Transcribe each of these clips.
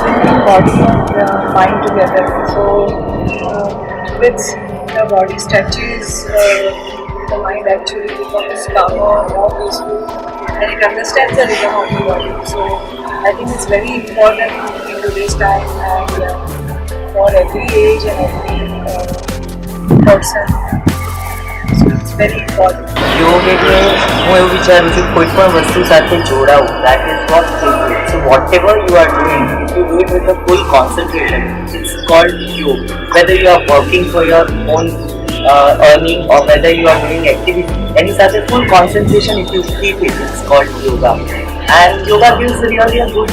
bringing body and mind together. So with the body stretches, the mind actually becomes calmer, more peaceful, and it understands the rhythm of the body. So I think it's very important in today's time and for every age and every person. So it's very important. યોગ એટલે હું એવું વિચારું છું કોઈ પણ વસ્તુ સાથે જોડાવું, that is what so whatever you are doing, if you do it with a full concentration, it's called yoga. Whether you are working for your own earning or whether you are doing activity, any સાથે full concentration, if you keep it, it's called yoga. And yoga gives really a good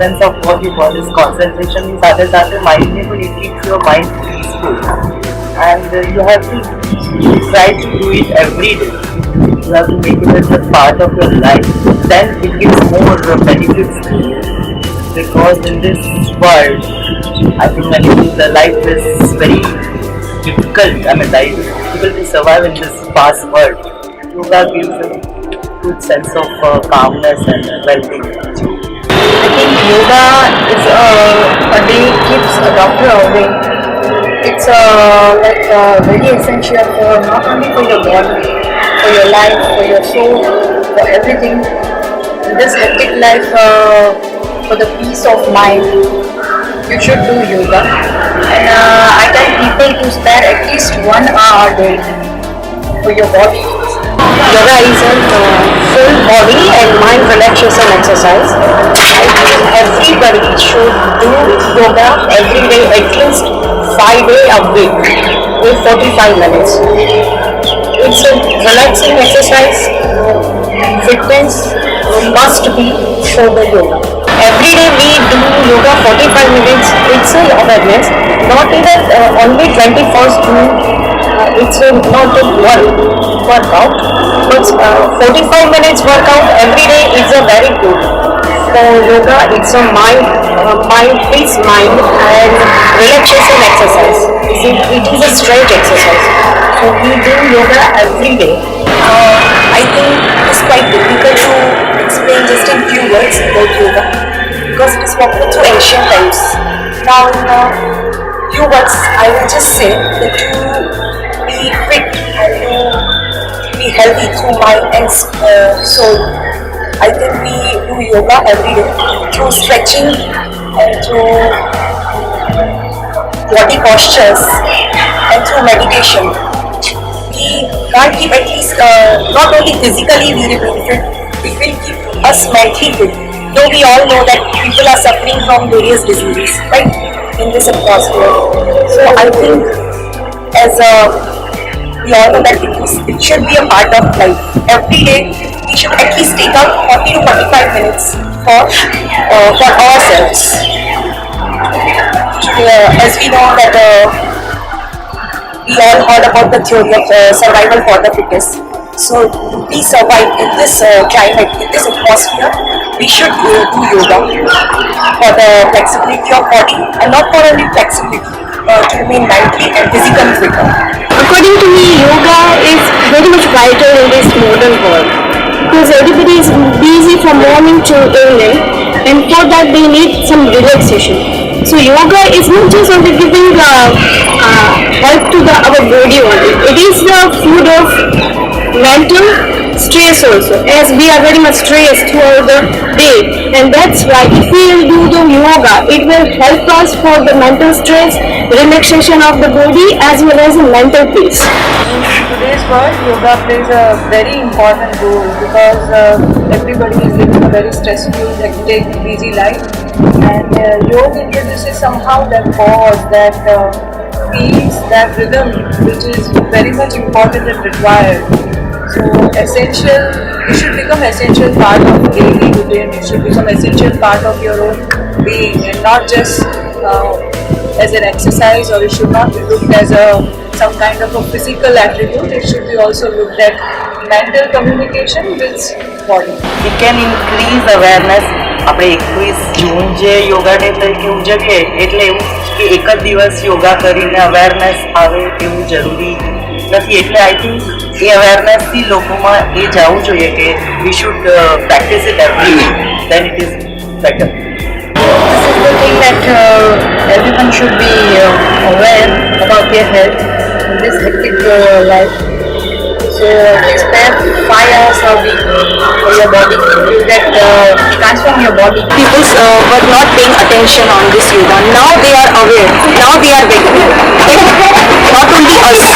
sense of what you call this concentration. સાથે mind ને પણ it keeps your mind peaceful, and you have to try to do it every day. You have to make it as a part of your life, then it gives more benefits to you. Because in this world, I think the life is very difficult. I mean, life is difficult to survive in this fast world. Yoga gives a good sense of calmness and well-being. I think yoga is a day keeps a doctor away. It's very essential for not only for your body, for your life, for your soul, for everything. In this hectic life, for the peace of mind, you should do yoga. And I tell people to spare at least 1 hour a day for your body. Yoga is a full body and mind relaxation exercise. I think everybody should do yoga every day, at least 5 days a week with 45 minutes. It's a relaxing exercise. Fitness must be for the yoga. Every day we do yoga 45 minutes. It's a awareness, not even only 21st June. It's not a workout, but 45 minutes workout every day is a very good. For yoga, it's a peace mind and relaxation exercise. It is a straight exercise. So we do yoga every day. I think it's quite difficult to explain just in few words about yoga because it is popular through ancient times. Now in few words, I will just say that to be fit and to be healthy through mind and soul, I think we do yoga every day through stretching and through body postures and through meditation. We can't keep at least not only physically we will be fit, it will keep us mentally fit. Though we all know that people are suffering from various diseases, right, in this atmosphere. So I think as we all know that it should be a part of life. Every day we should at least take out 40 to 45 minutes for ourselves. As we know that we all heard about the theory of survival for the fittest. So to be survive in this climate, in this atmosphere, we should do yoga for the flexibility of body, and not for only flexibility, to remain mentally and physically fit. According to me, yoga is very much vital in this modern world because everybody is busy from morning to evening, and for that they need some relaxation. So yoga is not just only giving help to our body only. It is the food of mental stress also, as we are very much stressed throughout the day, and that's why if we will do the yoga, it will help us for the mental stress, relaxation of the body as well as mental peace. In today's world, yoga plays a very important role because everybody is living a very stressful, hectic, busy life, and yoga introduces somehow that pause, that peace, that rhythm, which is very much important and required. So essential, it should become essential part of daily routine. It should become essential part of your own being, and not just as an exercise, or it should not be looked as some kind of a physical attribute. It should be also looked at mental communication with body. It can increase awareness. આપણે 21 જૂન જે yoga day તરીકે ઉજવીએ એટલે એવું કે એક જ દિવસ યોગા કરીને અવેરનેસ આવે એવું જરૂરી નથી. એટલે આઈ થિંક એ અવેરનેસથી લોકોમાં એ જવું જોઈએ કે we should practice it every day, then it is better. This is the thing that everyone should be aware about their health in this hectic life. So spare 5 hours a week for your body. You get transform your body. People were not paying attention on this yoga. Now they are aware. Now they are begging. Not only us,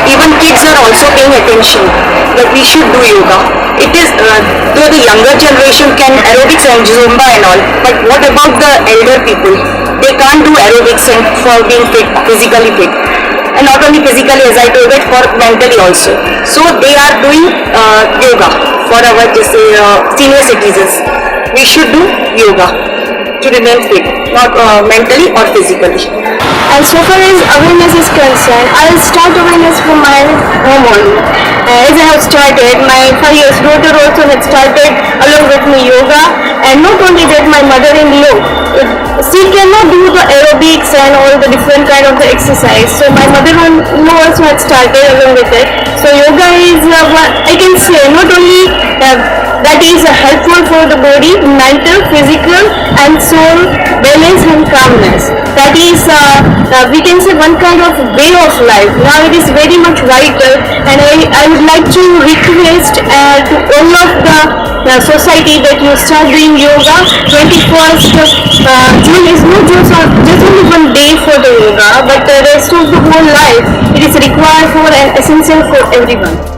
even kids are also paying attention that we should do yoga. It is though the younger generation can aerobics and zumba and all, but what about the elder people? They can't do aerobics and for being fit, physically fit. And not only physically, as I told it, for mentally also. So they are doing yoga for our senior citizens. We should do yoga to remain fit, not mentally or physically. And so far as awareness is concerned, I'll start awareness from my home only. As I have started, my 5 years daughter also had started along with me yoga, and not only that, my mother-in-law, she cannot do the aerobics and all the different kind of the exercise. So my mother-in-law also had started along with it. So yoga is, I can say, not only that is helpful for the body, mental, physical and soul balance and calmness. That is, we can say, one kind of way of life. Now it is very much vital, and I would like to request to all of the society that you start doing yoga. 21st June is not just only one day for the yoga, but the rest of the whole life. It is required for and essential for everyone.